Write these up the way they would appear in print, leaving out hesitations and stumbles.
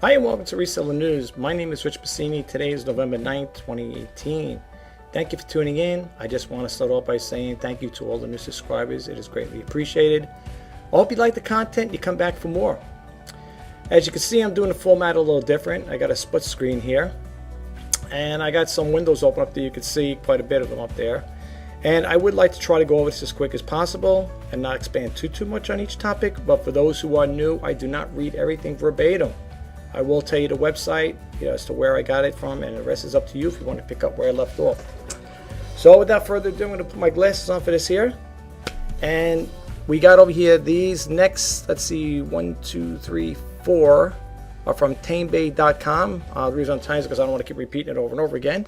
Hi and welcome to Reseller News. My name is Rich Pasini. Today is November 9th, 2018. Thank you for tuning in. I just want to start off by saying thank you to all the new subscribers. It is greatly appreciated. I hope you like the content. You come back for more. As you can see, I'm doing the format a little different. I got a split screen here. And I got some windows open up there. You can see quite a bit of them up there. And I would like to try to go over this as quick as possible and not expand too much on each topic. But for those who are new, I do not read everything verbatim. I will tell you the website, as to where I got it from, and the rest is up to you if you want to pick up where I left off. So without further ado, I'm going to put my glasses on for this here. And we got over here these next, let's see, 1, 2, 3, 4 are from tamebay.com. The reason I'm tying is because I don't want to keep repeating it over and over again.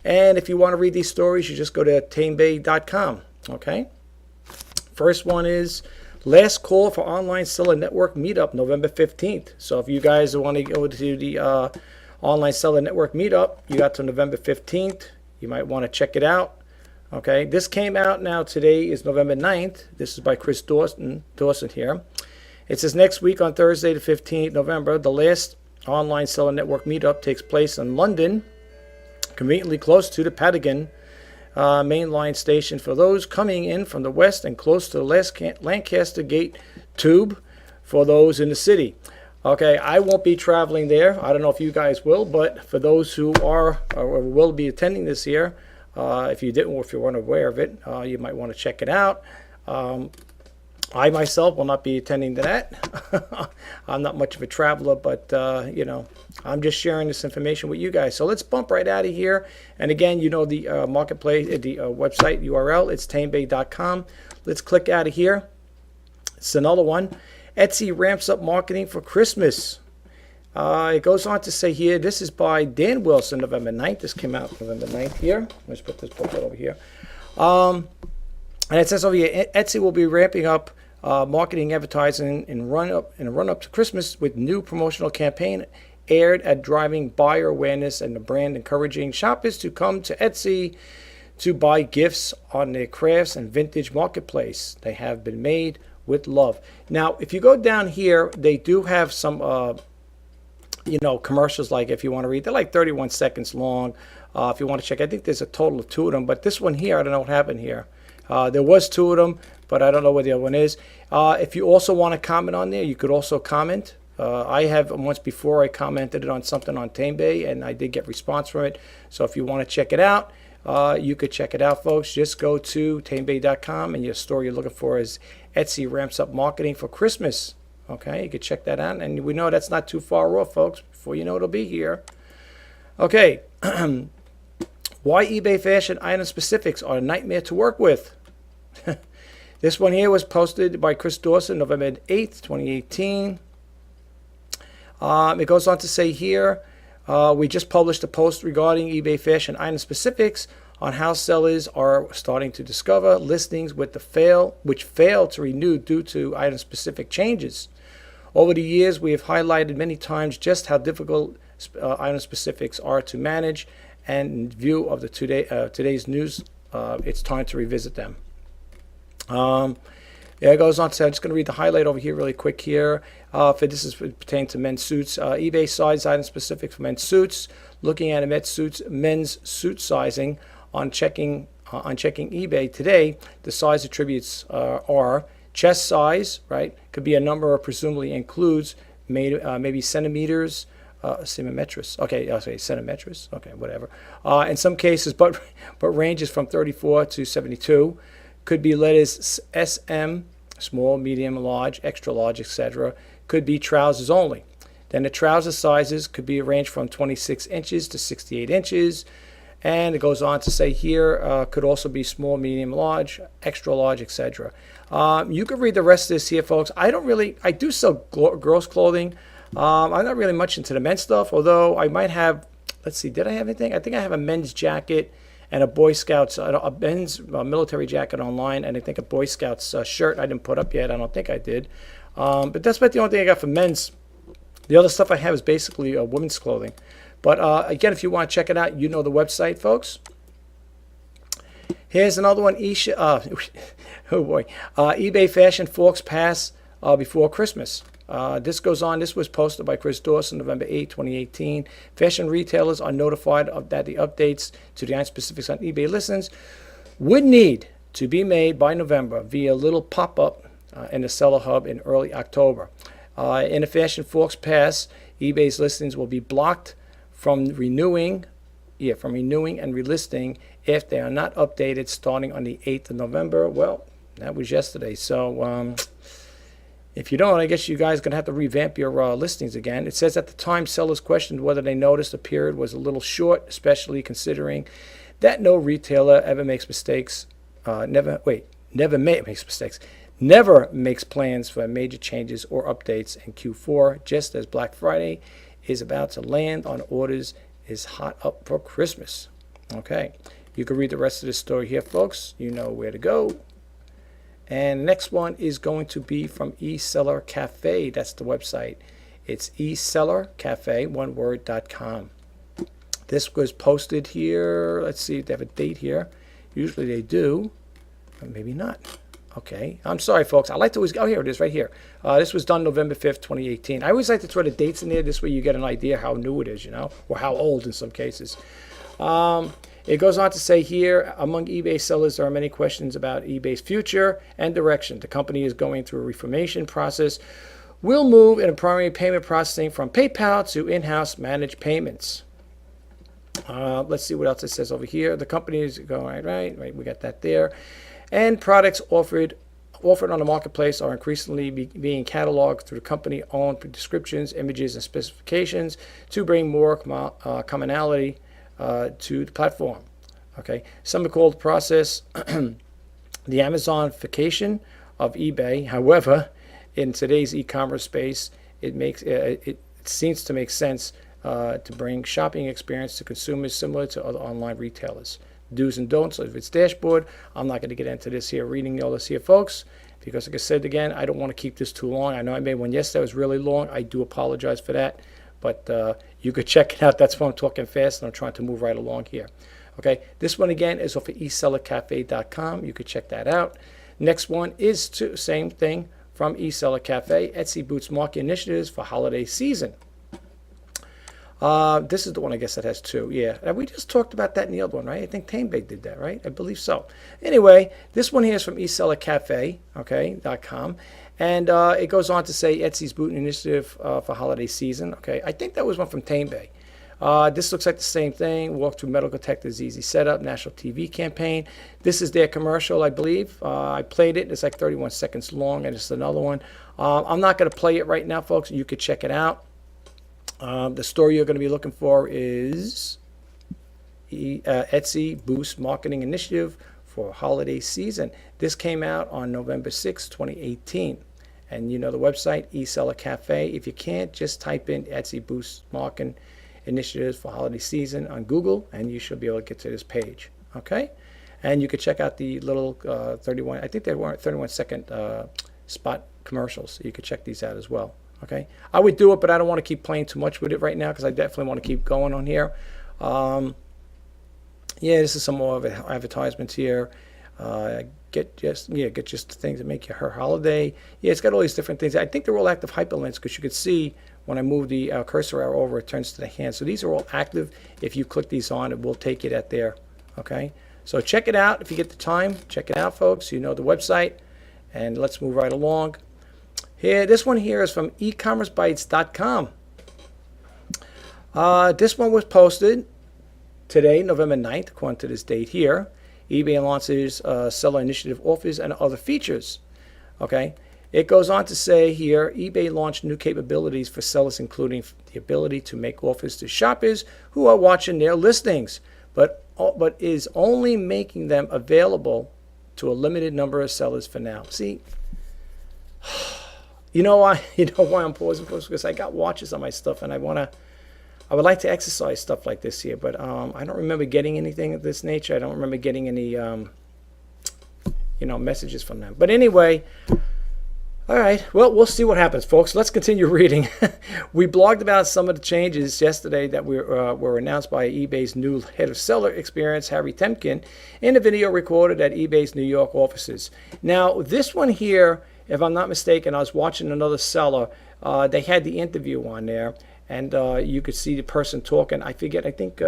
And if you want to read these stories, you just go to tamebay.com. Okay. First one is last call for online seller network meetup, November 15th. So if you guys want to go to the online seller network meetup, you got to November 15th. You might want to check it out. Okay, this came out now. Today is November 9th. This is by Chris Dawson here. It says next week on Thursday the 15th November, the last online seller network meetup takes place in London, conveniently close to the Patagon main line station for those coming in from the west and close to the Lancaster Gate tube for those in the city. Okay, I won't be traveling there. I don't know if you guys will, but for those who are or will be attending this year, if you didn't or if you weren't aware of it, you might want to check it out. I myself will not be attending to that. I'm not much of a traveler, but I'm just sharing this information with you guys. So let's bump right out of here. And again, the marketplace, the website URL, it's tamebay.com. Let's click out of here. It's another one. Etsy ramps up marketing for Christmas. It goes on to say here, this is by Dan Wilson, November 9th. This came out November 9th here. Let's put this booklet over here. And it says over here, Etsy will be ramping up marketing advertising in run up to Christmas with new promotional campaign aired at driving buyer awareness and the brand encouraging shoppers to come to Etsy to buy gifts on their crafts and vintage marketplace. They have been made with love. Now, if you go down here, they do have some commercials, like if you want to read, they're like 31 seconds long. If you want to check, I think there's a total of 2 of them, but this one here, I don't know what happened here. There was 2 of them, but I don't know where the other one is. If you also want to comment on there, you could also comment. I have once before I commented it on something on Tamebay, and I did get response from it. So if you want to check it out, you could check it out, folks. Just go to tamebay.com, and your story you're looking for is Etsy ramps up marketing for Christmas. Okay, you could check that out, and we know that's not too far off, folks. Before you know it'll be here. Okay. Why eBay fashion item specifics are a nightmare to work with. This one here was posted by Chris Dawson, November 8th, 2018. It goes on to say here, we just published a post regarding eBay fashion item specifics on how sellers are starting to discover listings which fail to renew due to item specific changes. Over the years, we have highlighted many times just how difficult item specifics are to manage, and in view of the today's news, it's time to revisit them. It goes on to say, I'm just going to read the highlight over here really quick here. This is pertaining to men's suits. eBay size item specific for men's suits. Looking at men's suit sizing on checking eBay today, the size attributes are chest size, right? Could be a number or presumably includes maybe centimeters. Centimeters. Okay, I'll say centimeters. Okay, whatever. In some cases, but ranges from 34 to 72. Could be letters SM, small, medium, large, extra large, etc. Could be trousers only. Then the trouser sizes could be ranged from 26 inches to 68 inches. And it goes on to say here, could also be small, medium, large, extra large, etc. You can read the rest of this here, folks. I do sell girls' clothing. I'm not really much into the men's stuff, although I might have, let's see, did I have anything? I think I have a men's jacket and a Boy Scouts, a men's military jacket online, and I think a Boy Scouts shirt I didn't put up yet. I don't think I did. But that's about the only thing I got for men's. The other stuff I have is basically women's clothing. But again, if you want to check it out, you know the website, folks. Here's another one. Oh boy. eBay fashion forks pass before Christmas. This goes on. This was posted by Chris Dawson, November 8, 2018. Fashion retailers are notified that the updates to the item specifics on eBay listings would need to be made by November via a little pop-up in the Seller Hub in early October. In a fashion Forks Pass, eBay's listings will be blocked from renewing and relisting if they are not updated starting on the 8th of November. Well, that was yesterday. So if you don't, I guess you guys are going to have to revamp your listings again. It says at the time, sellers questioned whether they noticed the period was a little short, especially considering that no retailer ever makes mistakes. Never makes plans for major changes or updates in Q4, just as Black Friday is about to land on orders is hot up for Christmas. Okay, you can read the rest of this story here, folks. You know where to go. And the next one is going to be from eSeller Cafe. That's the website. It's eSellercafe, one word.com. This was posted here. Let's see if they have a date here. Usually they do, but maybe not. Okay, I'm sorry, folks. I like to always go, here it is right here. This was done November 5th, 2018. I always like to throw the dates in there. This way you get an idea how new it is, you know, or how old in some cases. It goes on to say here, among eBay sellers, there are many questions about eBay's future and direction. The company is going through a reformation process. We'll move in a primary payment processing from PayPal to in-house managed payments. Let's see what else it says over here. The company is going, right, we got that there. And products offered on the marketplace are increasingly being cataloged through company-owned descriptions, images, and specifications to bring more commonality to the platform. Okay, some have called the process the Amazonification of eBay. However, in today's e-commerce space, it seems to make sense to bring shopping experience to consumers similar to other online retailers. Do's and don'ts of its dashboard. I'm not going to get into this here, reading all this here, folks, because like I said again, I don't want to keep this too long. I know I made one yesterday that was really long. I do apologize for that, but you could check it out. That's why I'm talking fast and I'm trying to move right along here. Okay, this one again is off of eSellercafe.com. You could check that out. Next one is same thing from eSeller Cafe. Etsy Boots Market Initiatives for holiday season. This is the one, I guess, that has two. Yeah, we just talked about that in the other one, right? I think Tamebag did that, right? I believe so. Anyway, this one here is from eSellercafe, okay, .com. And it goes on to say Etsy's Boot Initiative for holiday season. Okay, I think that was one from Tamebag. This looks like the same thing. Walk through metal detectors, easy setup, national TV campaign. This is their commercial, I believe. I played it. It's like 31 seconds long, and it's another one. I'm not going to play it right now, folks. You could check it out. The story you're going to be looking for is Etsy Boost Marketing Initiative for holiday season. This came out on November 6, 2018. And you know the website, eSeller Cafe. If you can't, just type in Etsy Boost Marketing Initiatives for holiday season on Google, and you should be able to get to this page. Okay? And you can check out the little 31, I think they were 31-second spot commercials. You could check these out as well. Okay, I would do it, but I don't want to keep playing too much with it right now because I definitely want to keep going on here. Yeah, this is some more of advertisements here. Get just the things that make your holiday. Yeah, it's got all these different things. I think they're all active hyperlinks because you could see when I move the cursor arrow over, it turns to the hand. So these are all active. If you click these on, it will take you at there. Okay, so check it out if you get the time. Check it out, folks. You know the website, and let's move right along. Here, this one here is from ecommercebytes.com. This one was posted today, November 9th, according to this date here. eBay launches seller initiative offers and other features. Okay, it goes on to say here, eBay launched new capabilities for sellers, including the ability to make offers to shoppers who are watching their listings, but is only making them available to a limited number of sellers for now. See. You know why I'm pausing, folks? Because I got watches on my stuff, and I would like to exercise stuff like this here, but I don't remember getting anything of this nature. I don't remember getting any, messages from them. But anyway, all right. Well, we'll see what happens, folks. Let's continue reading. We blogged about some of the changes yesterday that were announced by eBay's new head of seller experience, Harry Temkin, in a video recorded at eBay's New York offices. Now, this one here, if I'm not mistaken, I was watching another seller they had the interview on there, and you could see the person talking. I forget. I think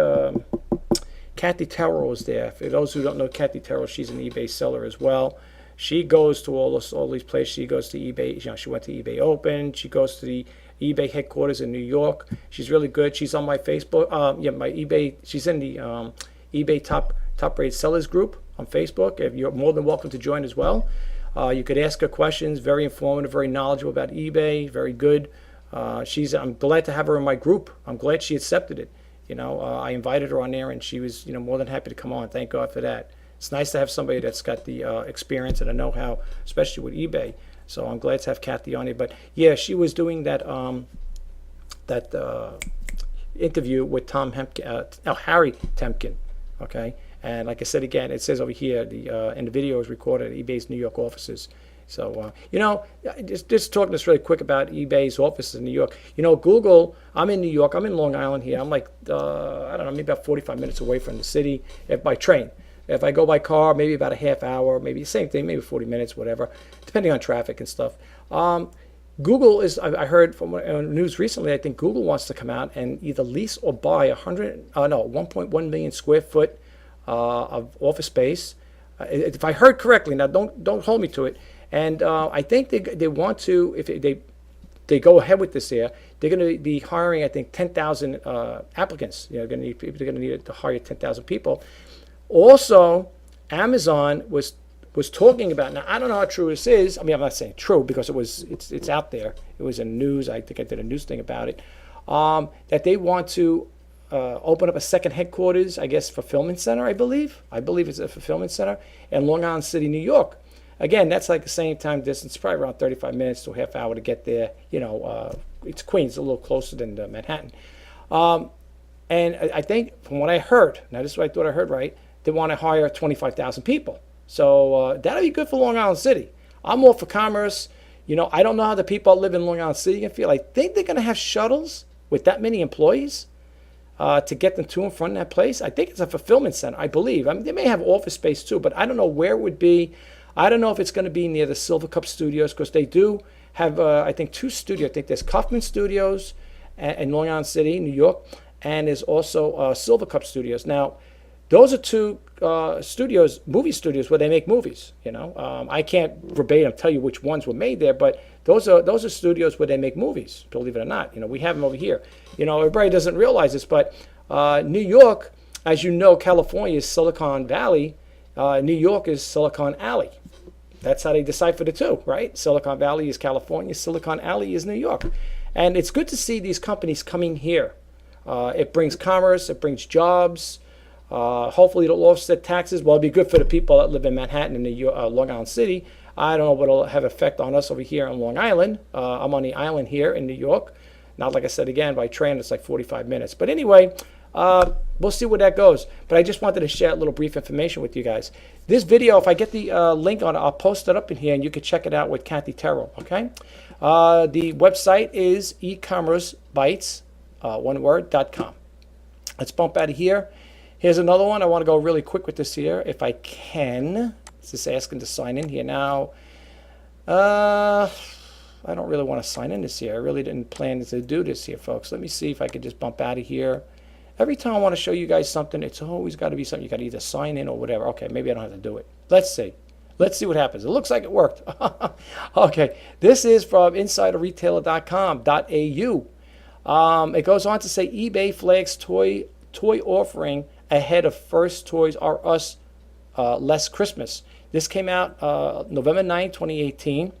Kathy Terrell was there. For those who don't know Kathy Terrell, she's an eBay seller as well. She goes to all these places. She goes to eBay. You know, she went to eBay Open. She goes to the eBay headquarters in New York. She's really good. She's on my Facebook. Yeah, my eBay. She's in the eBay top rate sellers group on Facebook. If you're more than welcome to join as well. You could ask her questions. Very informative, very knowledgeable about eBay. Very good. I'm glad to have her in my group. I'm glad she accepted it. You know, I invited her on there, and she was, more than happy to come on. Thank God for that. It's nice to have somebody that's got the experience and a know-how, especially with eBay. So I'm glad to have Kathy on here. But yeah, she was doing that interview with Harry Temkin. Okay, and like I said again, it says over here and the video is recorded at eBay's New York offices. So just talking this really quick about eBay's offices in New York. Google. I'm in New York. I'm in Long Island here. I'm like I don't know, maybe about 45 minutes away from the city by train. If I go by car, maybe about a half hour, maybe the same thing, maybe 40 minutes, whatever, depending on traffic and stuff. Google is, I heard from news recently, I think Google wants to come out and either lease or buy 1.1 million square foot of office space. If I heard correctly, now don't hold me to it. And I think they want to, if they go ahead with this here, they're going to be hiring, I think, 10,000 applicants. They're going to need to hire 10,000 people. Also, Amazon was talking about, now I don't know how true this is. I mean, I'm not saying true because it's out there. It was in news. I think I did a news thing about it. That they want to open up a second headquarters, I guess, fulfillment center, I believe. I believe it's a fulfillment center in Long Island City, New York. Again, that's like the same time distance, probably around 35 minutes to a half hour to get there. It's Queens, a little closer than Manhattan. And I think from what I heard, now this is what I thought I heard right, they want to hire 25,000 people. So that'll be good for Long Island City. I'm all for commerce. I don't know how the people that live in Long Island City can feel. I think they're going to have shuttles with that many employees to get them to and from that place. I think it's a fulfillment center, I believe. I mean, they may have office space too, but I don't know where it would be. I don't know if it's going to be near the Silver Cup Studios because they do have, I think, 2 studios. I think there's Kaufman Studios in Long Island City, New York, and there's also Silver Cup Studios. Now, those are 2 studios, movie studios, where they make movies. I can't verbatim tell you which ones were made there, but those are studios where they make movies. Believe it or not, we have them over here. Everybody doesn't realize this, but New York, as you know, California is Silicon Valley. New York is Silicon Alley. That's how they decipher the 2, right? Silicon Valley is California. Silicon Alley is New York, and it's good to see these companies coming here. It brings commerce. It brings jobs. Hopefully it'll offset taxes. Well, it'll be good for the people that live in Manhattan and Long Island City. I don't know what it'll have effect on us over here on Long Island. I'm on the island here in New York. Not like I said again, by train it's like 45 minutes. But anyway, we'll see where that goes. But I just wanted to share a little brief information with you guys. This video, if I get the link on it, I'll post it up in here and you can check it out with Kathy Terrell, okay? The website is ecommercebytes.com. Let's bump out of here. Here's another one. I want to go really quick with this here, if I can. It's just asking to sign in here now. I don't really want to sign in this year. I really didn't plan to do this here, folks. Let me see if I could just bump out of here. Every time I want to show you guys something, it's always got to be something you got to either sign in or whatever. Okay, maybe I don't have to do it. Let's see. Let's see what happens. It looks like it worked. Okay, this is from insiderretailer.com.au. It goes on to say eBay flags toy offering ahead of First Toys R Us less Christmas. This came out November 9, 2018.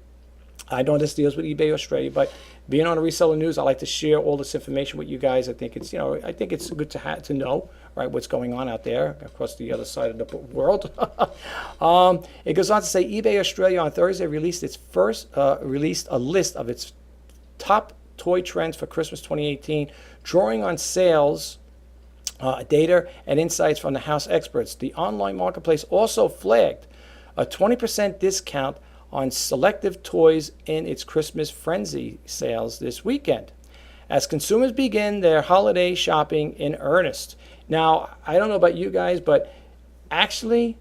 I know this deals with eBay Australia, but being on the Reseller News, I like to share all this information with you guys. I think it's good to know, right, what's going on out there across the other side of the world. It goes on to say eBay Australia on Thursday released a list of its top toy trends for Christmas 2018, drawing on sales data and insights from the house experts. The online marketplace also flagged a 20% discount on selective toys in its Christmas frenzy sales this weekend as consumers begin their holiday shopping in earnest. Now, I don't know about you guys, but actually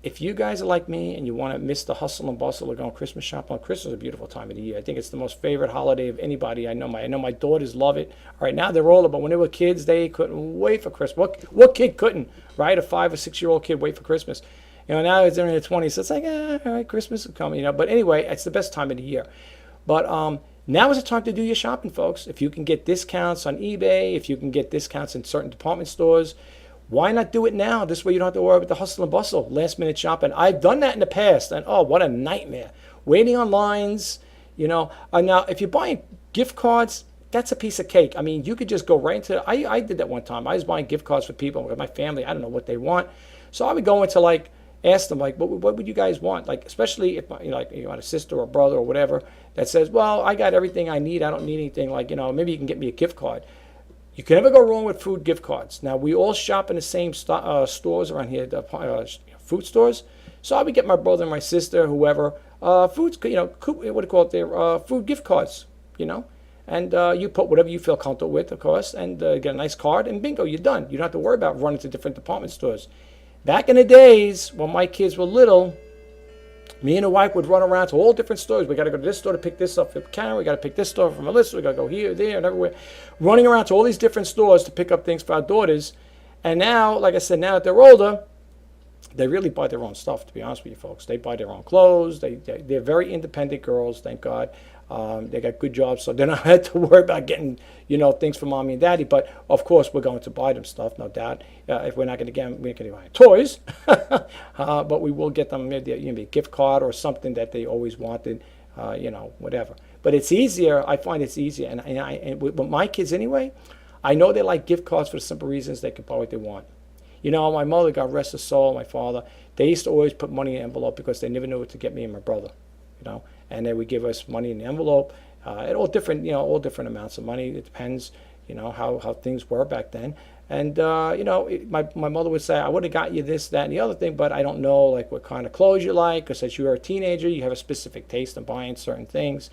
if you guys are like me and you want to miss the hustle and bustle of going Christmas shopping, Christmas is a beautiful time of the year. I think it's the most favorite holiday of anybody I know. I know my daughters love it. All right, now they're older, but when they were kids, they couldn't wait for Christmas. What kid couldn't, right? A 5 or 6 year old kid wait for Christmas. Now it's in their 20s, so it's like, all right, Christmas is coming, But anyway, it's the best time of the year. But now is the time to do your shopping, folks. If you can get discounts on eBay, if you can get discounts in certain department stores, why not do it now? This way you don't have to worry about the hustle and bustle, last minute shopping. I've done that in the past, and oh, what a nightmare. Waiting on lines, Now, if you're buying gift cards, that's a piece of cake. I mean, you could just go right into I did that one time. I was buying gift cards for people with my family. I don't know what they want. So I would go into ask them what would you guys want? Especially if you want a sister or a brother or whatever that says, well, I got everything I need. I don't need anything. Maybe you can get me a gift card. You can never go wrong with food gift cards. Now, we all shop in the same stores around here, food stores. So I would get my brother and my sister, whoever, food gift cards, And you put whatever you feel comfortable with, of course, and get a nice card, and bingo, you're done. You don't have to worry about running to different department stores. Back in the days when my kids were little, me and the wife would run around to all different stores. We got to go to this store to pick this up for Karen. We got to pick this store for Melissa. We got to go here, there, and everywhere. Running around to all these different stores to pick up things for our daughters. And now, like I said, now that they're older, they really buy their own stuff, to be honest with you folks. They buy their own clothes. They're very independent girls, thank God. They got good jobs, so they don't have to worry about getting, things from mommy and daddy. But of course, we're going to buy them stuff, no doubt. If we're not going to get them, we're going to buy toys, but we will get them maybe a gift card or something that they always wanted, whatever. But it's easier. I find it's easier, and with my kids anyway, I know they like gift cards for the simple reasons they can buy what they want. My mother, God rest her soul, my father, they used to always put money in an envelope because they never knew what to get me and my brother, and they would give us money in the envelope, at all different amounts of money. It depends, how things were back then. And, my mother would say, I would have got you this, that, and the other thing, but I don't know, what kind of clothes you like, because as you're a teenager, you have a specific taste in buying certain things.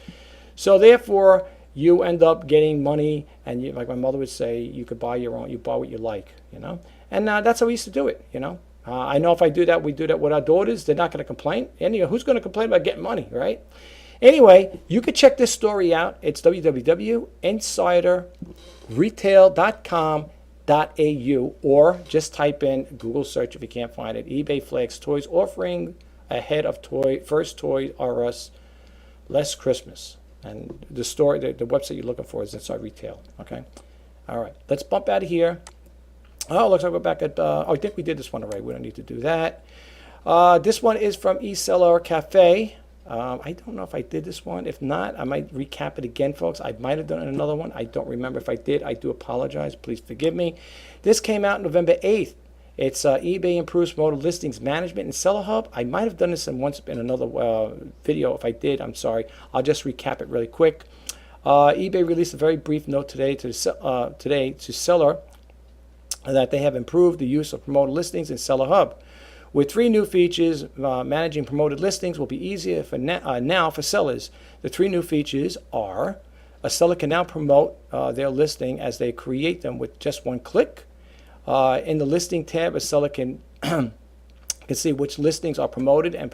So therefore, you end up getting money, and like my mother would say, you could buy your own, you buy what you like, And that's how we used to do it, I know if I do that, we do that with our daughters. They're not going to complain. Who's going to complain about getting money, right? Anyway, you could check this story out. It's www.insiderretail.com.au, or just type in Google search if you can't find it. eBay flags toys offering ahead of first Toys R Us less Christmas. And the story, the website you're looking for is Inside Retail. Okay. All right. Let's bump out of here. Oh, looks like we're back at, I think we did this one already. We don't need to do that. This one is from Reseller Cafe. I don't know if I did this one. If not, I might recap it again, folks. I might have done another one. I don't remember if I did. I do apologize. Please forgive me. This came out November 8th. It's eBay improves promoted listings management and Seller Hub. I might have done this in another video. If I did, I'm sorry. I'll just recap it really quick. eBay released a very brief note today to Seller that they have improved the use of promoted listings in Seller Hub. With 3 new features, managing promoted listings will be easier now for sellers. The 3 new features are: a seller can now promote their listing as they create them with just one click. In the listing tab, a seller can see which listings are promoted and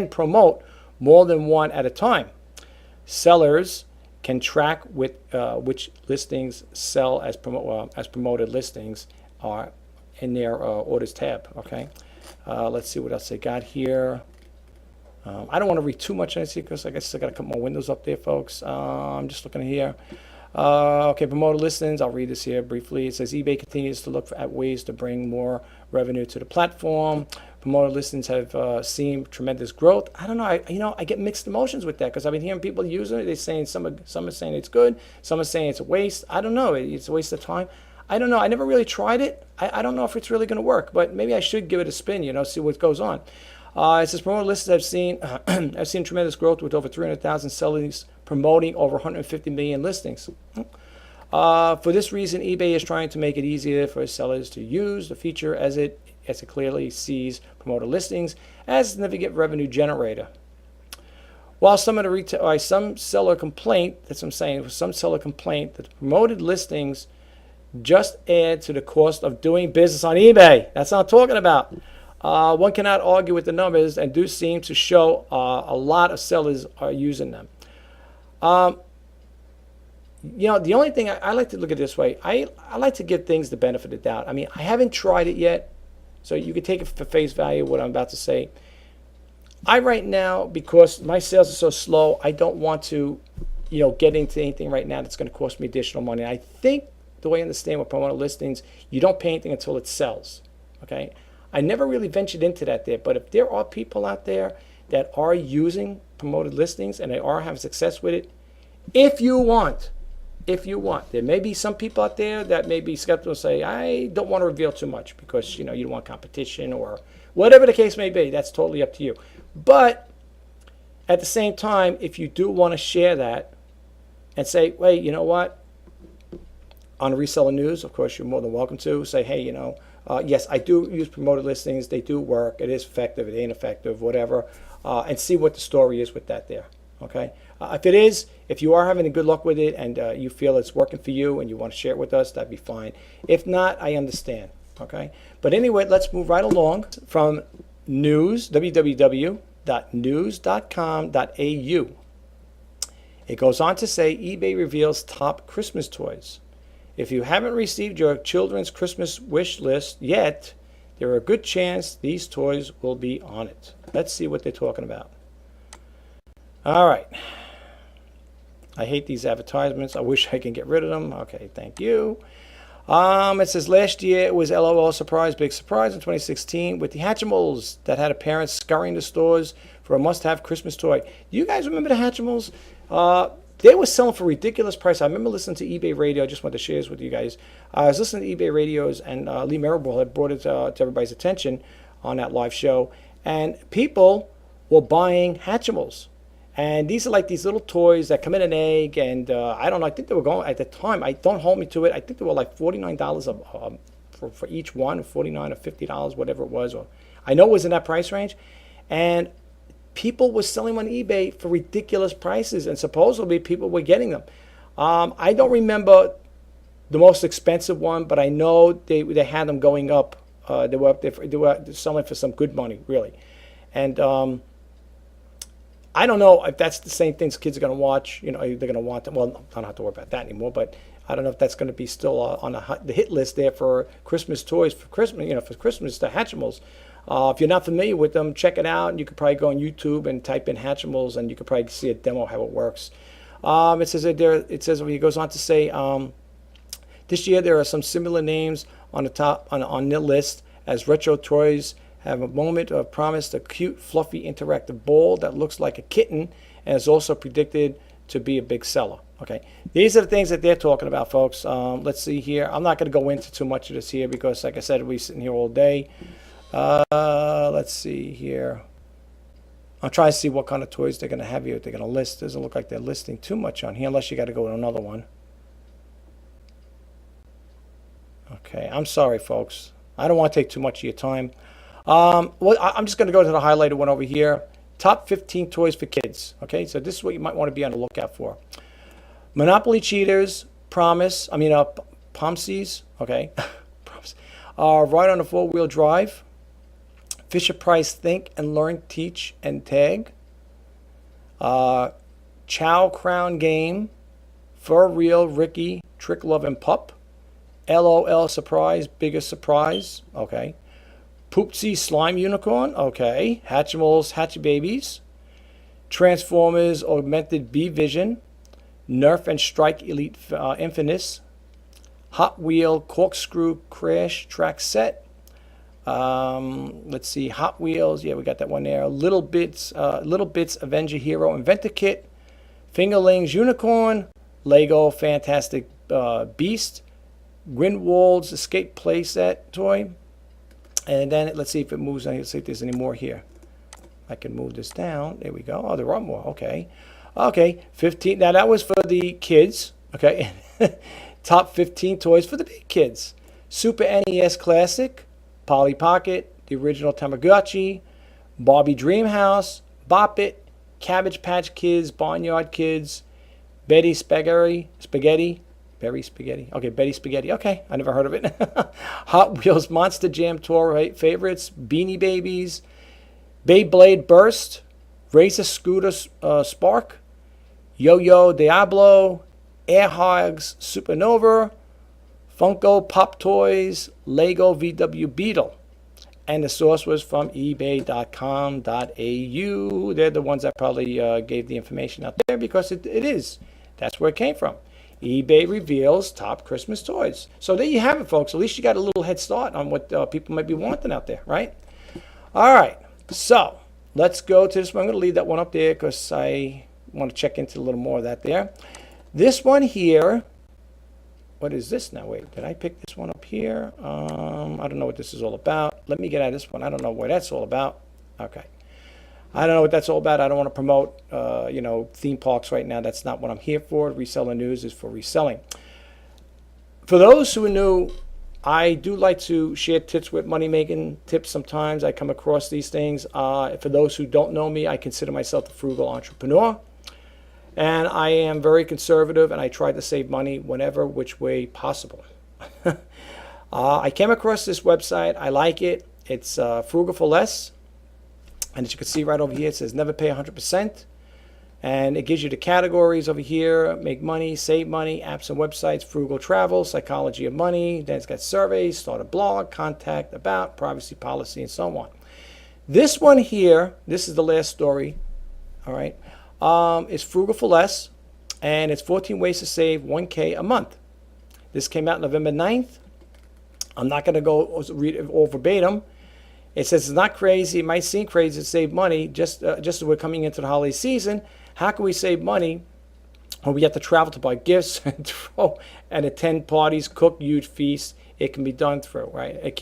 promote more than one at a time. Sellers can track with which listings sell as promoted listings are in their orders tab. Okay, let's see what else they got here. I don't want to read too much on this because I guess I got a couple more windows up there, folks. I'm just looking here. Okay, promoted listings. I'll read this here briefly. It says eBay continues to look at ways to bring more revenue to the platform. Promoted listings have seen tremendous growth. I don't know. I get mixed emotions with that because I've been hearing people using it. They're saying some are saying it's good. Some are saying it's a waste. I don't know. It's a waste of time. I don't know. I never really tried it. I don't know if it's really going to work, but maybe I should give it a spin. See what goes on. It says promoted listings have seen tremendous growth with over 300,000 sellers promoting over 150 million listings. For this reason, eBay is trying to make it easier for sellers to use the feature as it clearly sees promoted listings as a significant revenue generator. While some seller complaint, that's what I'm saying, some seller complaint that the promoted listings just add to the cost of doing business on eBay. That's what I'm talking about. one cannot argue with the numbers and do seem to show a lot of sellers are using them. The only thing I like to look at it this way, I like to give things the benefit of the doubt. I mean, I haven't tried it yet, so you can take it for face value, what I'm about to say. Right now, because my sales are so slow, I don't want to, get into anything right now that's going to cost me additional money. I think the way I understand with promoted listings, you don't pay anything until it sells, okay? I never really ventured into that there, but if there are people out there that are using promoted listings and they are having success with it, if you want, there may be some people out there that may be skeptical and say, I don't want to reveal too much because, you don't want competition or whatever the case may be. That's totally up to you. But at the same time, if you do want to share that and say, wait, you know what? On Reseller News, of course, you're more than welcome to say, hey, yes, I do use promoted listings. They do work. It is effective. It ain't effective, whatever. And see what the story is with that there. Okay. If you are having a good luck with it and you feel it's working for you and you want to share it with us, that'd be fine. If not, I understand. Okay. But anyway, let's move right along from news, www.news.com.au. It goes on to say eBay reveals top Christmas toys. If you haven't received your children's Christmas wish list yet, there are a good chance these toys will be on it. Let's see what they're talking about. All right. I hate these advertisements. I wish I can get rid of them. Okay, thank you. It says last year it was LOL surprise, big surprise in 2016 with the Hatchimals that had a parent scurrying the stores for a must-have Christmas toy. Do you guys remember the Hatchimals? They were selling for a ridiculous price. I remember listening to eBay Radio. I just wanted to share this with you guys. I was listening to eBay Radios, and Lee Marable had brought it to everybody's attention on that live show. And people were buying Hatchimals. And these are like these little toys that come in an egg. And I don't know. I think they were going, at the time, don't hold me to it, I think they were like $49 for each one, $49 or $50, whatever it was. Or I know it was in that price range. And people were selling them on eBay for ridiculous prices, and supposedly people were getting them. I don't remember the most expensive one, but I know they had them going up. They were up there. They were selling for some good money, really. And I don't know if that's the same things kids are going to watch. They're going to want them. Well, I don't have to worry about that anymore. But I don't know if that's going to be still on the hit list there for Christmas toys for Christmas. For Christmas, the Hatchimals. If you're not familiar with them, check it out. You could probably go on YouTube and type in Hatchimals, and you could probably see a demo how it works. It says when he goes on to say, this year there are some similar names on the top on the list as retro toys have a moment of promise. A cute, fluffy, interactive ball that looks like a kitten and is also predicted to be a big seller. Okay, these are the things that they're talking about, folks. Let's see here. I'm not going to go into too much of this here because, like I said, we're sitting here all day. Let's see here. I'll try to see what kind of toys they're going to have here. They're going to list. Doesn't look like they're listing too much on here unless you got to go to another one. Okay, I'm sorry, folks. I don't want to take too much of your time. Well, I'm just going to go to the highlighted one over here. Top 15 toys for kids. Okay, so this is what you might want to be on the lookout for. Monopoly Cheaters, Pomsies. Okay, Ride on a Four-Wheel Drive. Fisher Price Think and Learn, Teach and Tag. Chow Crown Game. For Real Ricky, Trick Love and Pup. LOL Surprise, Biggest Surprise. Okay. Poopsie Slime Unicorn. Okay. Hatchimals, Hatchy Babies. Transformers Augmented B Vision. Nerf and Strike Elite Infinite. Hot Wheel Corkscrew Crash Track Set. Let's see, Hot Wheels, yeah, we got that one there. Little Bits Avenger Hero Inventor Kit, Fingerlings Unicorn, Lego Fantastic Beast, Grinwald's Escape Playset toy, and then let's see if it moves. Let's see if there's any more here. I can move this down. There we go. Oh, there are more. Okay, 15. Now that was for the kids. Okay, top 15 toys for the big kids. Super NES Classic. Polly Pocket, the original Tamagotchi, Barbie Dreamhouse, Bop It, Cabbage Patch Kids, Barnyard Kids, Betty Spaghetti, Berry Spaghetti. Okay, Betty Spaghetti. Okay, I never heard of it. Hot Wheels Monster Jam Tour favorites. Beanie Babies. Beyblade Burst. Racer Scooter Spark. Yo-Yo Diablo. Air Hogs Supernova. Funko Pop Toys. Lego VW Beetle. And the source was from ebay.com.au. They're the ones that probably gave the information out there because it is. That's where it came from. eBay reveals top Christmas toys. So there you have it, folks. At least you got a little head start on what people might be wanting out there, right? All right. So let's go to this one. I'm going to leave that one up there because I want to check into a little more of that there. This one here. What is this now? Wait, did I pick this one up here? I don't know what this is all about. Let me get out of this one. I don't know what that's all about. Okay. I don't know what that's all about. I don't want to promote, theme parks right now. That's not what I'm here for. Reseller News is for reselling. For those who are new, I do like to share tips with money-making tips sometimes. I come across these things. For those who don't know me, I consider myself a frugal entrepreneur. And I am very conservative, and I try to save money whenever, which way possible. I came across this website. I like it. It's Frugal for Less. And as you can see right over here, it says never pay 100%. And it gives you the categories over here: make money, save money, apps and websites, frugal travel, psychology of money. Then it's got surveys, start a blog, contact, about, privacy policy, and so on. This one here, this is the last story. All right. It's Frugal for Less, and it's 14 ways to save $1K a month. This came out November 9th. I'm not going to go read it all verbatim. It says it's not crazy. It might seem crazy to save money just as we're coming into the holiday season. How can we save money when we have to travel to buy gifts and attend parties, cook huge feasts? It can be done through, right? It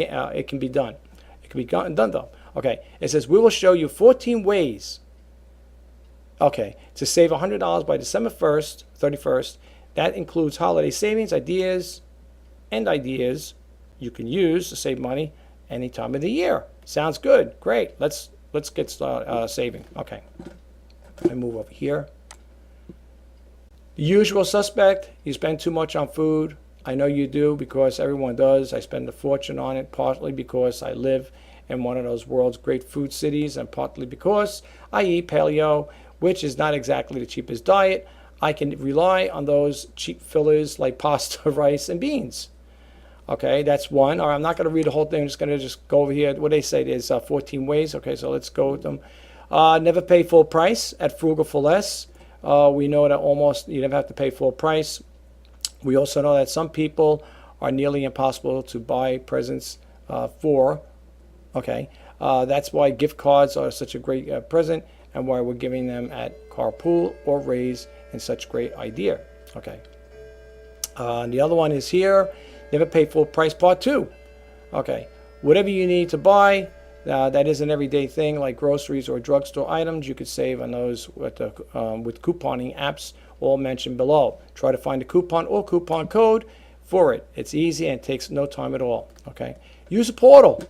can be done. It can be done though. Okay. It says we will show you 14 ways. Okay, to save $100 by December 31st. That includes holiday savings, ideas you can use to save money any time of the year. Sounds good. Great. Let's get started saving. Okay. I move over here. The usual suspect, you spend too much on food. I know you do because everyone does. I spend a fortune on it, partly because I live in one of those world's great food cities and partly because I eat paleo, which is not exactly the cheapest diet. I can rely on those cheap fillers like pasta, rice, and beans. Okay, that's one. All right, I'm not going to read the whole thing. I'm just going to go over here. What they say is 14 ways. Okay, so let's go with them. Never pay full price at Frugal for Less. We know that almost you never have to pay full price. We also know that some people are nearly impossible to buy presents for. Okay, that's why gift cards are such a great present, and why we're giving them at Carpool or Raise in such great idea. Okay. The other one is here. Never pay full price, part 2. Okay. Whatever you need to buy, that is an everyday thing like groceries or drugstore items, you could save on those with couponing apps all mentioned below. Try to find a coupon or coupon code for it. It's easy and it takes no time at all. Okay. Use a portal.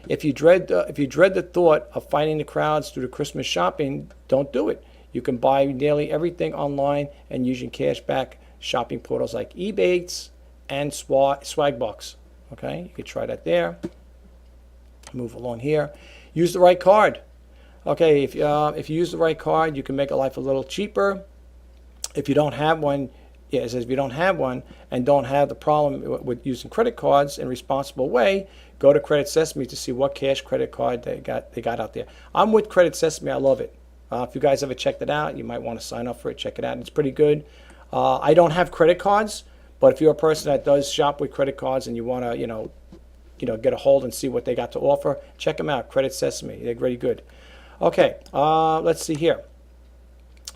If you dread the thought of fighting the crowds through the Christmas shopping, don't do it. You can buy nearly everything online and using cashback shopping portals like Ebates and Swagbucks. Okay, you could try that there. Move along here. Use the right card. Okay, if you use the right card, you can make a life a little cheaper. If you don't have one, it says if you don't have one and don't have the problem with using credit cards in a responsible way, go to Credit Sesame to see what cash credit card they got out there. I'm with Credit Sesame. I love it. If you guys ever checked it out, you might want to sign up for it. Check it out. It's pretty good. I don't have credit cards, but if you're a person that does shop with credit cards and you want to, get a hold and see what they got to offer, check them out. Credit Sesame. They're really good. Okay. Let's see here.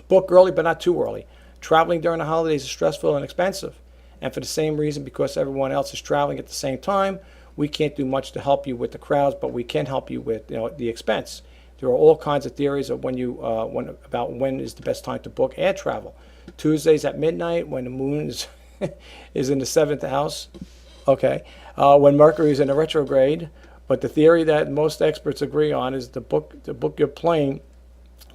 Book early, but not too early. Traveling during the holidays is stressful and expensive. And for the same reason, because everyone else is traveling at the same time, we can't do much to help you with the crowds, but we can help you with the expense. There are all kinds of theories of about when is the best time to book air travel. Tuesdays at midnight when the moon is in the 7th house. Okay, when Mercury is in a retrograde. But the theory that most experts agree on is to book your plane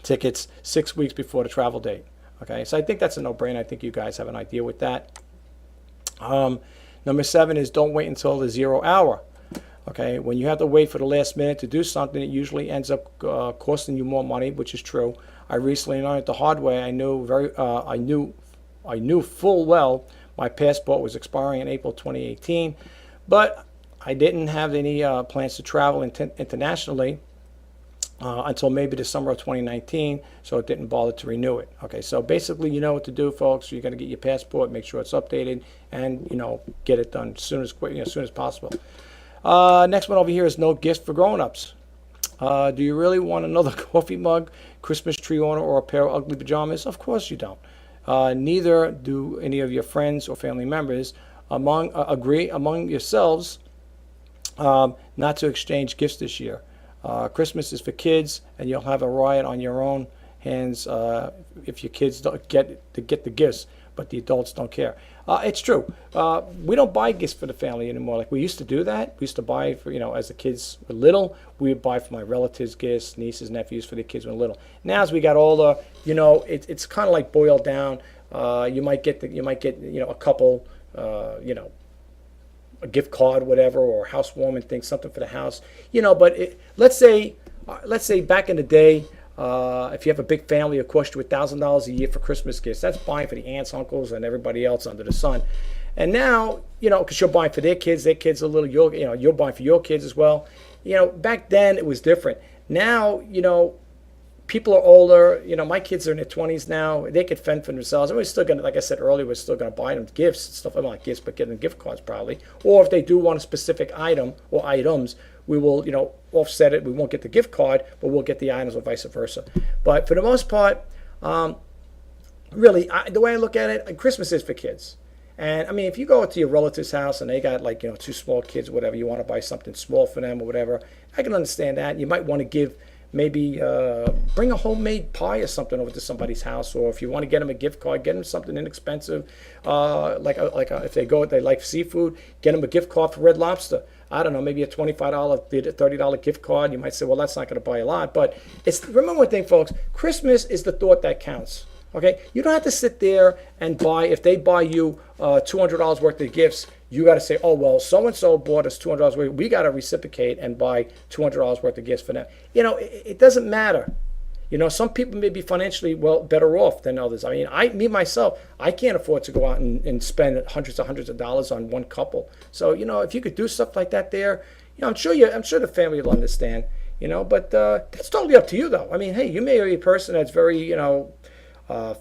tickets 6 weeks before the travel date. Okay, so I think that's a no-brainer. I think you guys have an idea with that. Number 7 is don't wait until the 0 hour. Okay, when you have to wait for the last minute to do something, it usually ends up costing you more money, which is true. I recently learned the hard way. I knew full well my passport was expiring in April 2018, but I didn't have any plans to travel internationally until maybe the summer of 2019, so it didn't bother to renew it. Okay, so basically, you know what to do, folks. You're going to get your passport, make sure it's updated, and get it done as soon as possible. Next one over here is no gifts for grown-ups. Do you really want another coffee mug, Christmas tree ornament, or a pair of ugly pajamas? Of course you don't. Neither do any of your friends or family members. Agree among yourselves not to exchange gifts this year. Christmas is for kids, and you'll have a riot on your own hands if your kids don't get the gifts, but the adults don't care. It's true. We don't buy gifts for the family anymore. Like we used to do that. We used to buy for, as the kids were little, we would buy for my relatives gifts, nieces, nephews, for the kids when little. Now as we got older, it's kind of like boiled down. You might get a couple, a gift card, whatever, or housewarming thing, something for the house, But let's say back in the day, if you have a big family, it costs you $1,000 a year for Christmas gifts. That's buying for the aunts, uncles, and everybody else under the sun. And now, because you're buying for their kids are little. You're buying for your kids as well. Back then it was different. Now, people are older. My kids are in their 20s now. They could fend for themselves. And we're still going to, like I said earlier, we're still going to buy them gifts and stuff. Not gifts, but get them gift cards probably. Or if they do want a specific item or items, we will, offset it. We won't get the gift card, but we'll get the items or vice versa. But for the most part, really, the way I look at it, Christmas is for kids. And I mean, if you go to your relative's house and they got 2 small kids, or whatever, you want to buy something small for them or whatever, I can understand that. You might want to give maybe bring a homemade pie or something over to somebody's house, or if you want to get them a gift card, get them something inexpensive, if they like seafood, get them a gift card for Red Lobster. I don't know, maybe a $25, $30 gift card. You might say, well, that's not going to buy a lot, but remember one thing, folks. Christmas is the thought that counts. Okay, you don't have to sit there and buy. If they buy you $200 worth of gifts, you got to say, oh, well, so-and-so bought us $200 worth. We got to reciprocate and buy $200 worth of gifts for them. It doesn't matter. Some people may be financially better off than others. I mean, myself, I can't afford to go out and spend hundreds of dollars on one couple. So, if you could do stuff like that there, I'm sure the family will understand, but that's totally up to you, though. I mean, hey, you may be a person that's very,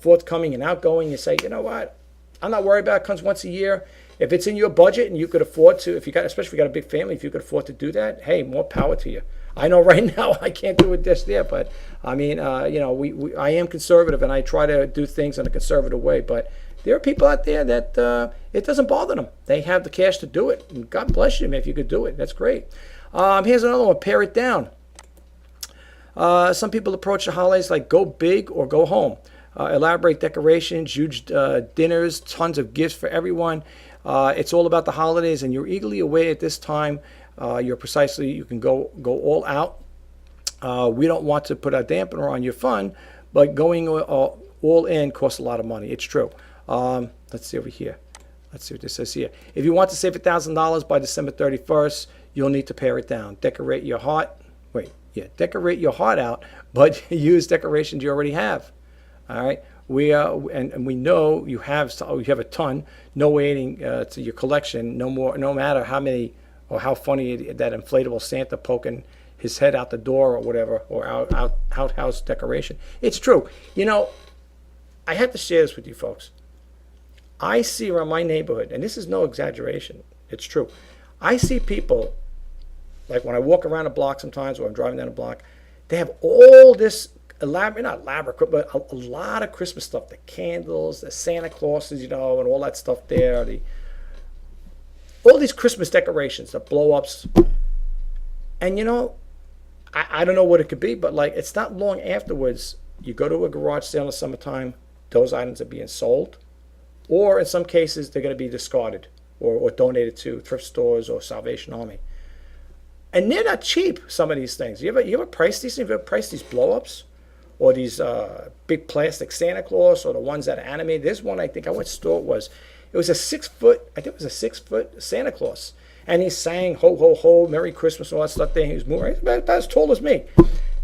forthcoming and outgoing. You say, you know what, I'm not worried about it. It comes once a year. If it's in your budget and you could afford to, especially if you got a big family, if you could afford to do that, hey, more power to you. I know right now I can't do it this there, but I mean, I am conservative and I try to do things in a conservative way. But there are people out there that it doesn't bother them. They have the cash to do it. And God bless you, man, if you could do it. That's great. Here's another one. Pare it down. Some people approach the holidays like go big or go home. Elaborate decorations, huge dinners, tons of gifts for everyone. It's all about the holidays, and you're eagerly away at this time. You can go all out. We don't want to put a dampener on your fun, but going all in costs a lot of money. It's true. Let's see over here. Let's see what this says here. If you want to save $1,000 by December 31st, you'll need to pare it down. Decorate your heart out, but use decorations you already have. All right. And we know you have a ton. No waiting to your collection. No matter how many or how funny that inflatable Santa poking his head out the door or whatever, or outhouse decoration. It's true. I have to share this with you folks. I see around my neighborhood, and this is no exaggeration. It's true. I see people, like when I walk around a block sometimes, or I'm driving down a block, they have all this not elaborate, but a lot of Christmas stuff. The candles, the Santa Clauses, and all that stuff there. All these Christmas decorations, the blow-ups. And, I don't know what it could be, but it's not long afterwards. You go to a garage sale in the summertime, those items are being sold. Or in some cases, they're going to be discarded or donated to thrift stores or Salvation Army. And they're not cheap, some of these things. You ever price these things? You ever price these blow-ups? or these big plastic Santa Claus, or the ones that are animated. There's one, I think, I went to store it was. It was a 6 foot, I think it was a 6 foot Santa Claus. And he sang ho, ho, ho, Merry Christmas, and all that stuff there. He was moving about as tall as me.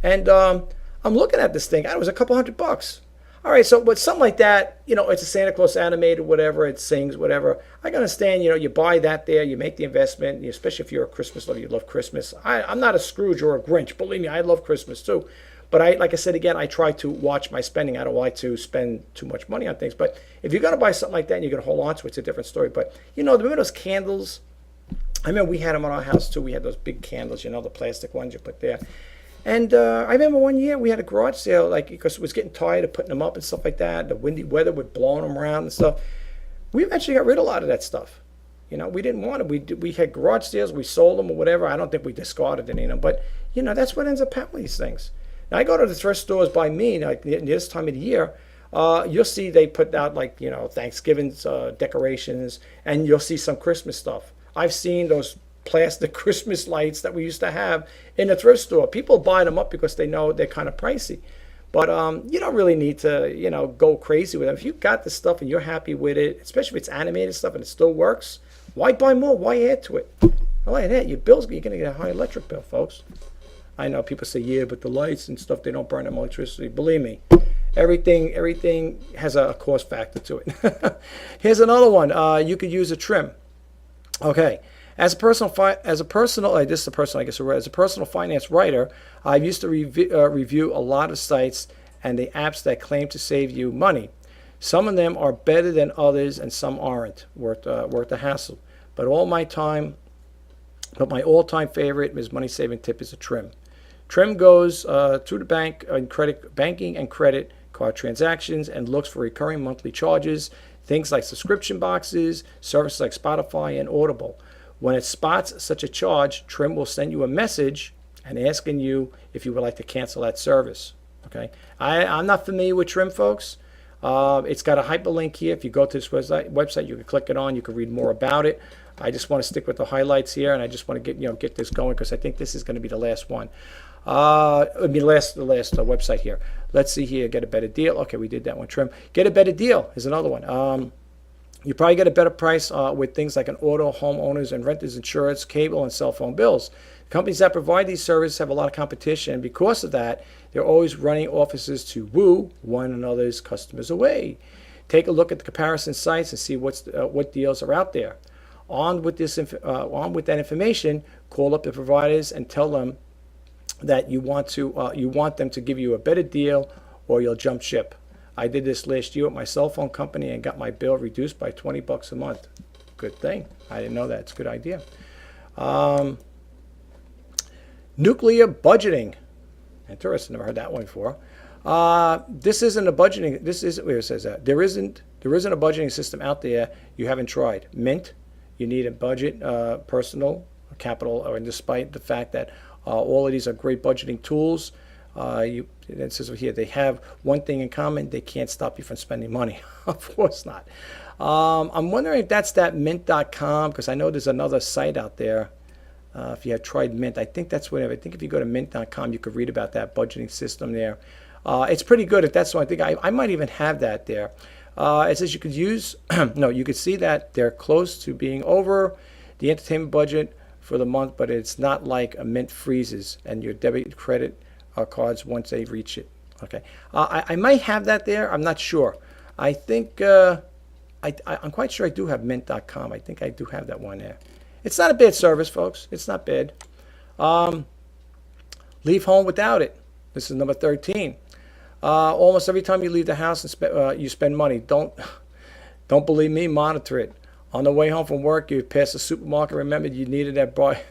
And I'm looking at this thing. It was a couple $100. All right, so but something like that, it's a Santa Claus animated, whatever, it sings, whatever. I can understand, you buy that there, you make the investment, especially if you're a Christmas lover, you love Christmas. I'm not a Scrooge or a Grinch. Believe me, I love Christmas too. But like I said again, I try to watch my spending. I don't like to spend too much money on things. But if you're going to buy something like that and you're going to hold on to it, it's a different story. But, remember those candles? I remember we had them in our house too. We had those big candles, the plastic ones you put there. And I remember one year we had a garage sale, because it was getting tired of putting them up and stuff like that. The windy weather would blowing them around and stuff. We eventually got rid of a lot of that stuff. We didn't want it. We had garage sales, we sold them or whatever. I don't think we discarded any of them. But, that's what ends up happening with these things. Now, I go to the thrift stores by me, like this time of the year, you'll see they put out Thanksgiving decorations, and you'll see some Christmas stuff. I've seen those plastic Christmas lights that we used to have in the thrift store. People buy them up because they know they're kind of pricey. But you don't really need to, go crazy with them. If you've got the stuff and you're happy with it, especially if it's animated stuff and it still works, why buy more? Why add to it? Not like that. You're going to get a high electric bill, folks. I know people say, yeah, but the lights and stuff, they don't burn them electricity. Believe me, everything has a cost factor to it. Here's another one. You could use a trim. Okay. As a personal finance writer, I've used to review a lot of sites and the apps that claim to save you money. Some of them are better than others, and some aren't worth the hassle. But my all-time favorite is money saving tip is a trim. Trim goes through the banking and credit card transactions and looks for recurring monthly charges, things like subscription boxes, services like Spotify and Audible. When it spots such a charge, Trim will send you a message and asking you if you would like to cancel that service. Okay, I'm not familiar with Trim, folks. It's got a hyperlink here. If you go to this website, you can click it on. You can read more about it. I just want to stick with the highlights here, and I just want to get this going because I think this is going to be the last one. The last website here. Let's see here. Get a better deal. Okay, we did that one. Trim. Get a better deal is another one. You probably get a better price with things like an auto, homeowners, and renters insurance, cable, and cell phone bills. Companies that provide these services have a lot of competition, and because of that, they're always running offices to woo one another's customers away. Take a look at the comparison sites and see what deals are out there. On with that information, call up the providers and tell them that you want them to give you a better deal, or you'll jump ship. I did this last year with my cell phone company and got my bill reduced by $20 a month. Good thing. I didn't know that. It's a good idea. Nuclear budgeting. Interesting. Never heard that one before. This isn't a budgeting. This isn't where it says that. There isn't a budgeting system out there you haven't tried. Mint. You need a budget, personal, capital, and despite the fact that all of these are great budgeting tools, it says here they have one thing in common: they can't stop you from spending money. Of course not. I'm wondering if that's that mint.com, because I know there's another site out there. If you have tried Mint, I think that's whatever. I think if you go to mint.com, you could read about that budgeting system there. It's pretty good. If that's what I think, I might even have that there. It says you could use, no, you could see that they're close to being over the entertainment budget for the month, but it's not like a Mint freezes and your debit credit cards once they reach it. Okay, I might have that there. I'm not sure. I think I'm quite sure I do have mint.com. I think I do have that one there. It's not a bad service, folks. It's not bad. Leave home without it. This is number 13. Almost every time you leave the house and you spend money. Don't believe me. Monitor it. On the way home from work, you pass the supermarket. Remember, you needed that bread.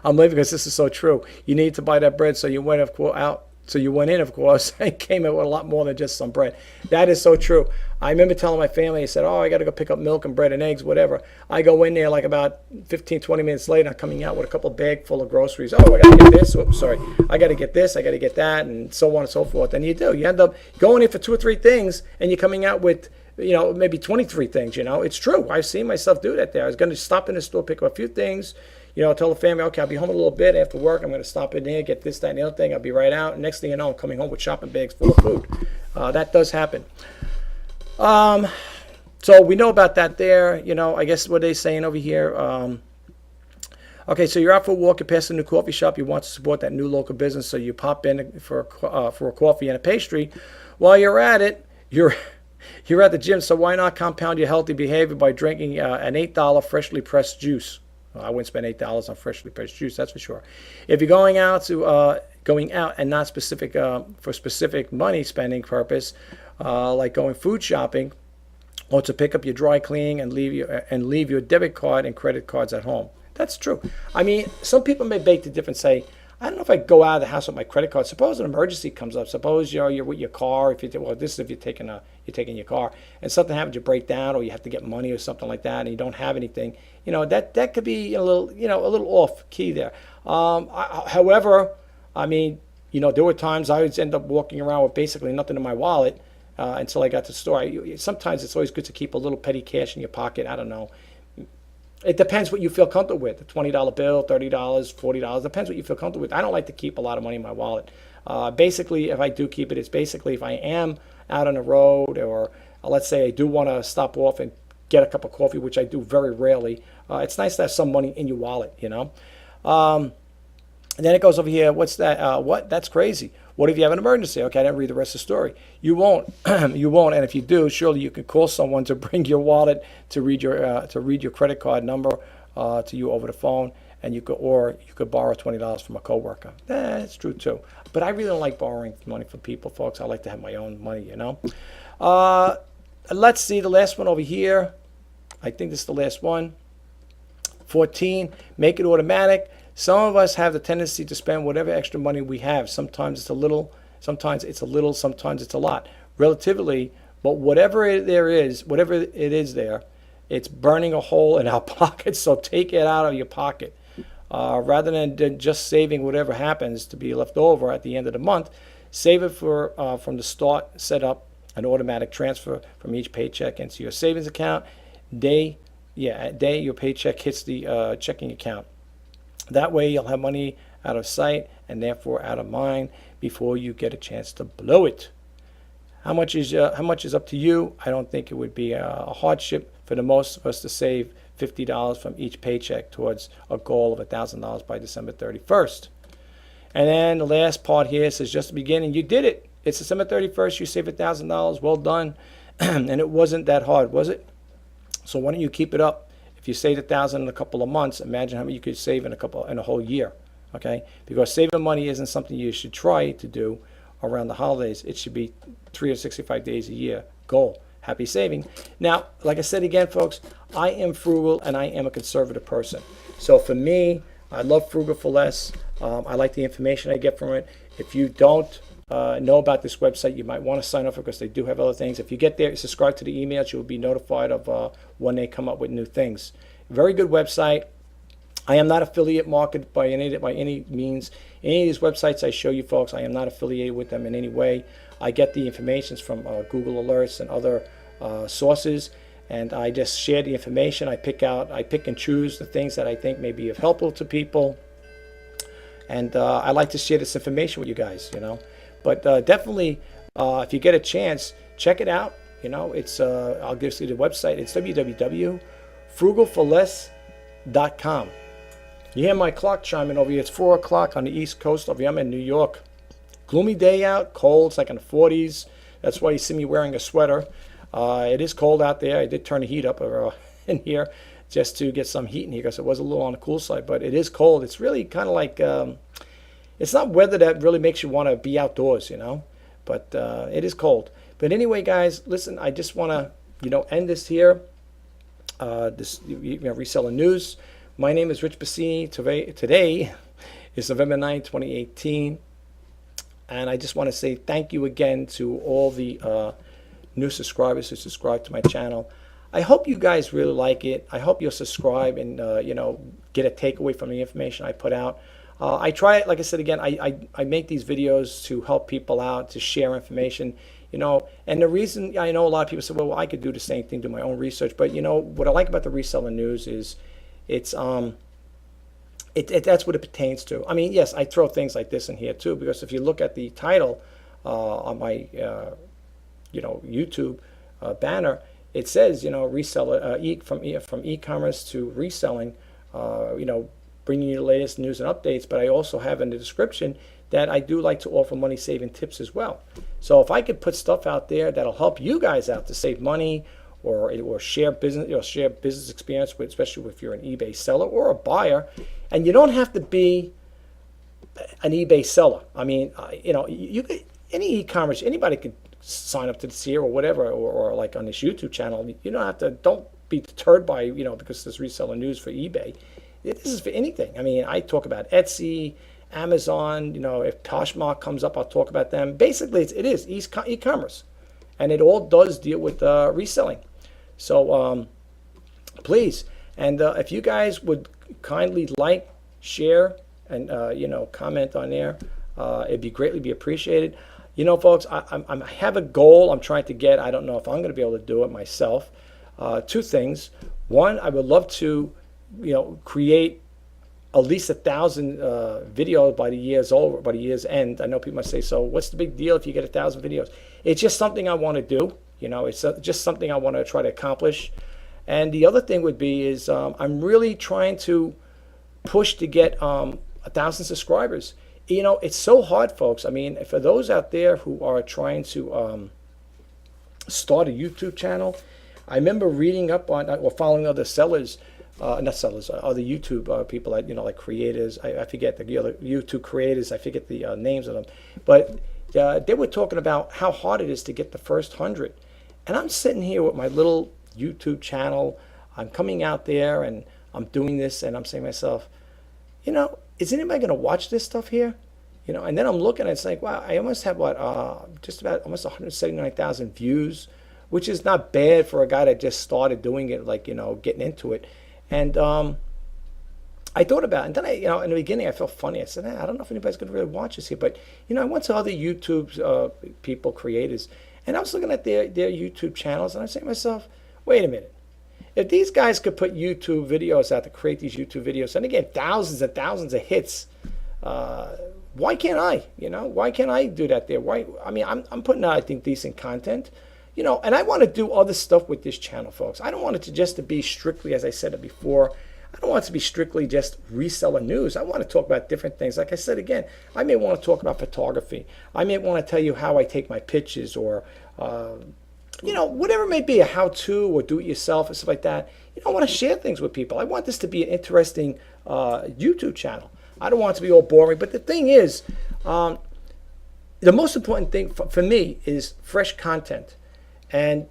I'm leaving because this is so true. You need to buy that bread, so you went out. So you went in, of course, and came in with a lot more than just some bread. That is so true. I remember telling my family, I said, oh, I got to go pick up milk and bread and eggs, whatever. I go in there like about 15, 20 minutes later, I'm coming out with a couple bag full of groceries. Oh, I got to get this. Oops, sorry. I got to get this. I got to get that, and so on and so forth. And you do. You end up going in for 2 or 3 things, and you're coming out with, maybe 23 things, It's true. I've seen myself do that there. I was going to stop in the store, pick up a few things, tell the family, okay, I'll be home a little bit after work. I'm going to stop in there, get this, that, and the other thing. I'll be right out. Next thing you know, I'm coming home with shopping bags full of food. That does happen. So we know about that there. I guess what they're saying over here. Okay, so you're out for a walk, you pass a new coffee shop, you want to support that new local business, so you pop in for a coffee and a pastry. While you're at it, you're at the gym, so why not compound your healthy behavior by drinking an $8 freshly pressed juice? Well, I wouldn't spend $8 on freshly pressed juice, that's for sure. If you're going out and not specific for specific money spending purpose, like going food shopping, or to pick up your dry cleaning and leave your debit card and credit cards at home. That's true. I mean, some people may beg the difference, say, I don't know if I go out of the house with my credit card. Suppose an emergency comes up. Suppose you're with your car. This is if you're taking your car and something happens, you break down, or you have to get money or something like that, and you don't have anything. That could be a little off key there. However, I mean, there were times I would end up walking around with basically nothing in my wallet until I got to the store. Sometimes it's always good to keep a little petty cash in your pocket. I don't know. It depends what you feel comfortable with. The $20 bill, $30, $40, depends what you feel comfortable with. I don't like to keep a lot of money in my wallet. Basically, if I do keep it, it's basically if I am out on the road, or let's say I do want to stop off and get a cup of coffee, which I do very rarely. It's nice to have some money in your wallet, And then it goes over here. What's that? What? That's crazy. What if you have an emergency? Okay, I didn't read the rest of the story. You won't. You won't. And if you do, surely you can call someone to bring your wallet to read your credit card number to you over the phone, and you could borrow $20 from a coworker. That's true too. But I really don't like borrowing money from people, folks. I like to have my own money. Let's see the last one over here. I think this is the last one. 14. Make it automatic. Some of us have the tendency to spend whatever extra money we have. Sometimes it's a little, sometimes it's a lot. Relatively, but whatever it is there, it's burning a hole in our pockets, so take it out of your pocket. Rather than just saving whatever happens to be left over at the end of the month, save it from the start, set up an automatic transfer from each paycheck into your savings account. Day your paycheck hits the checking account. That way you'll have money out of sight and therefore out of mind before you get a chance to blow it. How much is up to you? I don't think it would be a hardship for the most of us to save $50 from each paycheck towards a goal of $1,000 by December 31st. And then the last part here says just the beginning. You did it. It's December 31st. You saved $1,000. Well done. And it wasn't that hard, was it? So why don't you keep it up? If you saved $1,000 in a couple of months, imagine how much you could save in a whole year. Okay? Because saving money isn't something you should try to do around the holidays. It should be 365 days a year goal. Happy saving. Now, like I said again, folks, I am frugal and I am a conservative person. So for me, I love Frugal for Less. I like the information I get from it. If you don't know about this website, you might want to sign up because they do have other things. If you get there, subscribe to the emails, you'll be notified of when they come up with new things. Very good website. I am not affiliate marketed by any means. Any of these websites I show you, folks, I am not affiliated with them in any way. I get the information from Google Alerts and other sources, and I just share the information. I pick and choose the things that I think may be of helpful to people, and I like to share this information with you guys. But definitely, if you get a chance, check it out. It's I'll give you the website. It's www.frugalforless.com. You hear my clock chiming over here. It's 4 o'clock on the East Coast over here. I'm in New York. Gloomy day out, cold. It's like in the 40s. That's why you see me wearing a sweater. It is cold out there. I did turn the heat up in here just to get some heat in here because it was a little on the cool side. But it is cold. It's really kind of like, it's not weather that really makes you want to be outdoors, But it is cold. But anyway, guys, listen, I just want to, end this here. Reseller news. My name is Rich Pasini. Today is November 9, 2018. And I just want to say thank you again to all the new subscribers who subscribe to my channel. I hope you guys really like it. I hope you'll subscribe and, get a takeaway from the information I put out. I try it, like I said again, I make these videos to help people out, to share information, and the reason I know a lot of people say, well, I could do the same thing, do my own research, but what I like about the Reseller news is it's that's what it pertains to. I mean, yes, I throw things like this in here too, because if you look at the title on my YouTube banner, it says, reseller from e-commerce to reselling, bringing you the latest news and updates. But I also have in the description that I do like to offer money saving tips as well. So if I could put stuff out there that'll help you guys out to save money, or share business experience with, especially if you're an eBay seller or a buyer, and you don't have to be an eBay seller. I mean, you could, any e-commerce, anybody could sign up to this here or whatever, or like on this YouTube channel. You don't have to. Don't be deterred by because there's reseller news for eBay. This is for anything. I mean, I talk about Etsy, Amazon. If Poshmark comes up, I'll talk about them. Basically, it is e-commerce, and it all does deal with reselling. So please, and if you guys would kindly like, share, and comment on there, it'd be greatly appreciated. Folks, I have a goal I'm trying to get. I don't know if I'm going to be able to do it myself. Two things. One, I would love to, create at least 1,000 videos by the year's end. I know people might say, so what's the big deal if you get 1,000 videos? It's just something I want to do. It's just something I want to try to accomplish. And the other thing would be is I'm really trying to push to get 1,000 subscribers. It's so hard, folks. I mean, for those out there who are trying to start a YouTube channel, I remember reading up on or following other sellers, not sellers, other YouTube people that, like creators. I forget the other YouTube creators. I forget the names of them. But they were talking about how hard it is to get the first 100. And I'm sitting here with my little YouTube channel. I'm coming out there and I'm doing this, and I'm saying to myself, is anybody going to watch this stuff here? And then I'm looking and it's like, wow, I almost have just about almost 179,000 views, which is not bad for a guy that just started doing it, like, getting into it. And I thought about it, and then in the beginning I felt funny. I said, I don't know if anybody's going to really watch this here, but I went to other YouTube people, creators, and I was looking at their YouTube channels, and I said to myself, wait a minute. If these guys could put YouTube videos out to create these YouTube videos, and again, thousands and thousands of hits, why can't I? Why can't I do that there? Why? I mean, I'm putting out, I think, decent content, and I want to do other stuff with this channel, folks. I don't want it to be strictly, as I said it before, I don't want it to be strictly just reseller news. I want to talk about different things. Like I said, again, I may want to talk about photography. I may want to tell you how I take my pictures, or whatever it may be, a how-to or do-it-yourself or stuff like that. I want to share things with people. I want this to be an interesting YouTube channel. I don't want it to be all boring. But the thing is, the most important thing for me is fresh content. And,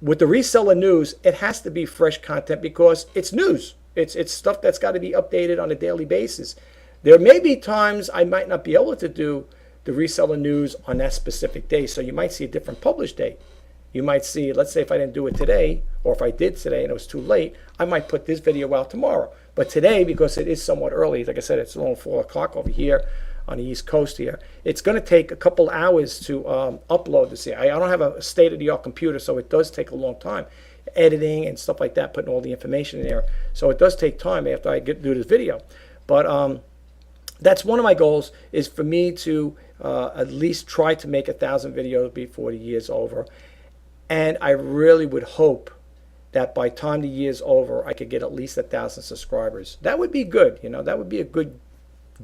with the reseller news, it has to be fresh content because it's news. It's stuff that's got to be updated on a daily basis. There may be times I might not be able to do the reseller news on that specific day. So you might see a different published date. You might see, let's say if I didn't do it today, or if I did today and it was too late, I might put this video out tomorrow. But today, because it is somewhat early, like I said, it's around 4 o'clock over here on the East Coast here, it's going to take a couple hours to upload this here. I don't have a state-of-the-art computer, so it does take a long time. Editing and stuff like that, putting all the information in there. So it does take time after I do this video. But that's one of my goals, is for me to at least try to make 1,000 videos before the year's over. And I really would hope that by the time the year's over, I could get at least 1,000 subscribers. That would be good. That would be a good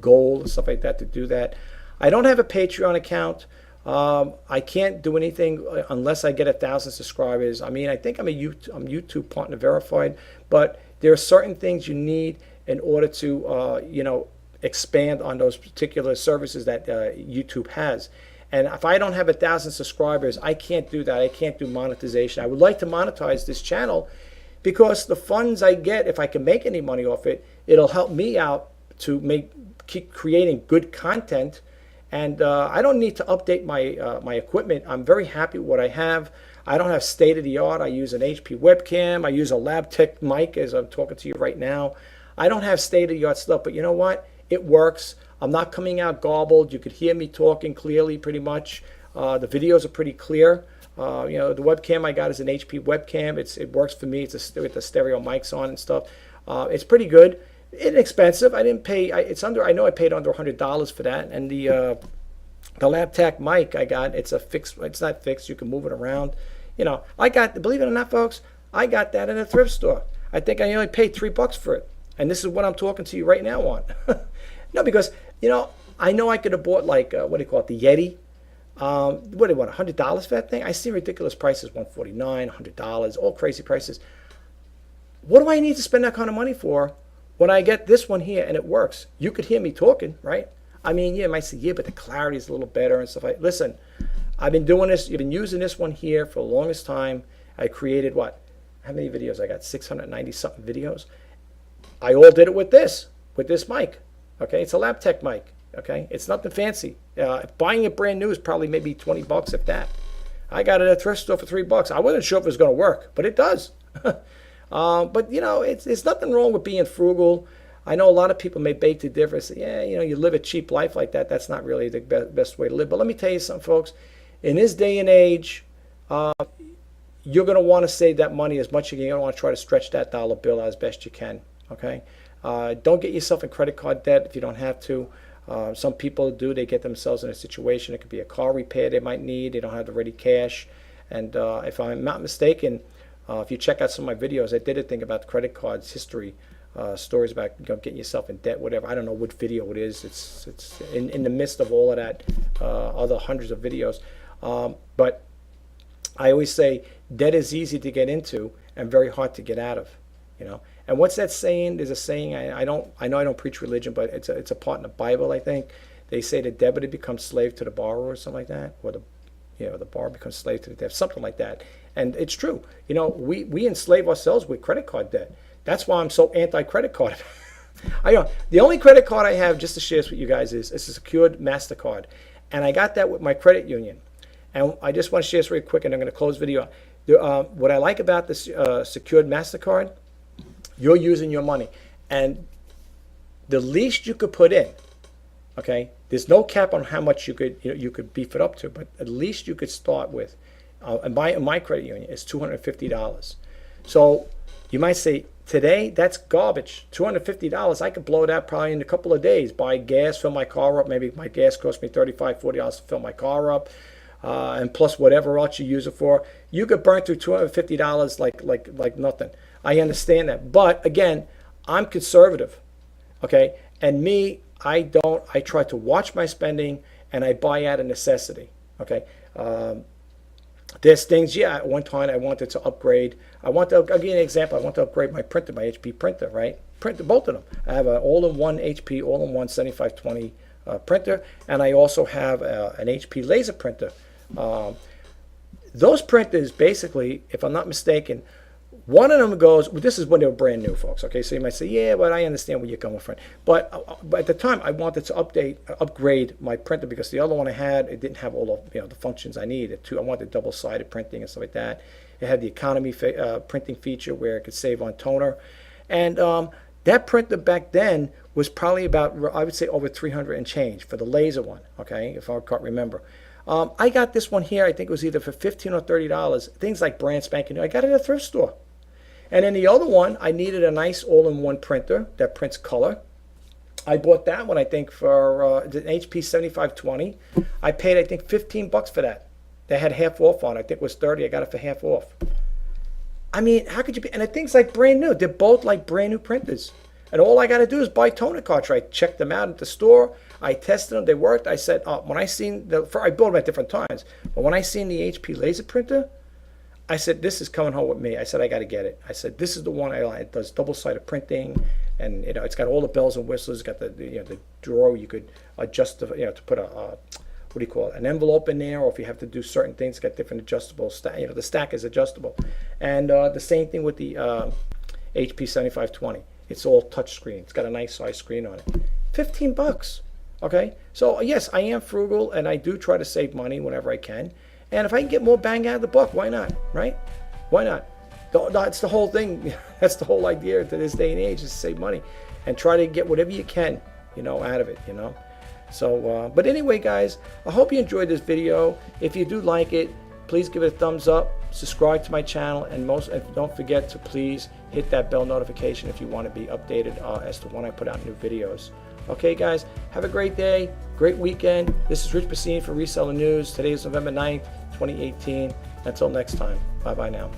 goal and stuff like that, to do that. I don't have a Patreon account. I can't do anything unless I get 1,000 subscribers. I mean, I think I'm YouTube partner verified, but there are certain things you need in order to expand on those particular services that YouTube has. And if I don't have 1,000 subscribers, I can't do that. I can't do monetization. I would like to monetize this channel because the funds I get, if I can make any money off it, it'll help me out to keep creating good content. And I don't need to update my equipment. I'm very happy with what I have. I don't have state-of-the-art. I use an HP webcam. I use a LabTech mic as I'm talking to you right now. I don't have state-of-the-art stuff, but you know what? It works. I'm not coming out garbled. You could hear me talking clearly pretty much. The videos are pretty clear. The webcam I got is an HP webcam. It works for me. It's with the stereo mics on and stuff. It's pretty good. Inexpensive. I didn't pay. It's under. I know I paid under $100 for that. And the LabTech mic I got. It's a fixed. It's not fixed. You can move it around. You know, I got. Believe it or not, folks, I got that in a thrift store. I think I only paid $3 for it. And this is what I'm talking to you right now on. No, because you know, I know I could have bought like what do you call it, the Yeti. What do you want? $100 for that thing? I see ridiculous prices, $149, $100, all crazy prices. What do I need to spend that kind of money for when I get this one here and it works? You could hear me talking, right? I mean, yeah, you might say, yeah, but the clarity is a little better and stuff like that. Listen, I've been doing this. You've been using this one here for the longest time. I created what? How many videos? I got 690 something videos. I all did it with this mic. Okay, it's a LabTech mic. Okay, it's nothing fancy. Buying it brand new is probably maybe $20 if that. I got it at a thrift store for $3. I wasn't sure if it was going to work, but it does. But you know, it's nothing wrong with being frugal. I know a lot of people may beg to differ. Say, yeah, you know, you live a cheap life like that. That's not really the best way to live. But let me tell you something, folks. In this day and age, you're going to want to save that money as much as you can. You're going to want to try to stretch that dollar bill as best you can. Okay. Don't get yourself in credit card debt if you don't have to. Some people do. They get themselves in a situation. It could be a car repair they might need. They don't have the ready cash. And if I'm not mistaken, if you check out some of my videos, I did a thing about credit cards history, stories about getting yourself in debt, whatever. I don't know what video it is. It's in the midst of all of that, other hundreds of videos. But I always say debt is easy to get into and very hard to get out of. You know. And what's that saying? There's a saying. I know I don't preach religion, but it's a part in the Bible. I think they say the debtor becomes slave to the borrower, or something like that, or the borrower becomes slave to the debt, something like that. And it's true. You know, we enslave ourselves with credit card debt. That's why I'm so anti-credit card. The only credit card I have, just to share this with you guys, is a secured MasterCard, and I got that with my credit union. And I just want to share this really quick, and I'm going to close the video. What I like about this secured MasterCard. You're using your money, and the least you could put in, okay? There's no cap on how much you could beef it up to, but at least you could start with. And my credit union is $250. So you might say today that's garbage. $250. I could blow that probably in a couple of days. Buy gas, fill my car up. Maybe my gas cost me $35, $40 to fill my car up. And plus whatever else you use it for, you could burn through $250 like nothing. I understand that, but again, I'm conservative, okay? And me, I try to watch my spending, and I buy out of necessity, okay? There's things, yeah. At one time, I wanted to upgrade. I'll give you an example. I want to upgrade my printer, my HP printer, right? Both of them. I have an all-in-one HP, all-in-one 7520 printer, and I also have an HP laser printer. Those printers, basically, if I'm not mistaken, one of them goes, this is when they were brand new, folks, okay? So you might say, yeah, but I understand where you're coming from. But at the time, I wanted to upgrade my printer because the other one I had, it didn't have all of the functions I needed. I wanted double-sided printing and stuff like that. It had the economy printing feature where it could save on toner. And that printer back then was probably about, I would say, over $300 and change for the laser one, okay, if I can't remember. I got this one here, I think it was either for $15 or $30. Things like brand spanking new. I got it at a thrift store. And then the other one, I needed a nice all-in-one printer that prints color. I bought that one, I think, for an HP 7520. I paid, I think, $15 for that. They had half off on it. I think it was $30. I got it for half off. I mean, how could you be? And the thing's like brand new. They're both like brand new printers. And all I got to do is buy toner cartridge. I checked them out at the store. I tested them. They worked. I said, when I seen I bought them at different times. But when I seen the HP laser printer, I said, this is coming home with me. I said, I got to get it. I said, this is the one I like. It does double-sided printing, and it's got all the bells and whistles. It's got the drawer you could adjust to put an envelope in there, or if you have to do certain things, it's got different adjustable stack. The stack is adjustable, and the same thing with the HP 7520. It's all touch screen. It's got a nice size screen on it. $15. Okay, so yes, I am frugal, and I do try to save money whenever I can. And if I can get more bang out of the buck, why not, right? Why not? That's the whole thing. That's the whole idea to this day and age, is to save money and try to get whatever you can, out of it, So, but anyway, guys, I hope you enjoyed this video. If you do like it, please give it a thumbs up, subscribe to my channel, and don't forget to please hit that bell notification if you want to be updated as to when I put out new videos. Okay, guys, have a great day, great weekend. This is Rich Pasini for Reseller News. Today is November 9th, 2018. Until next time, bye-bye now.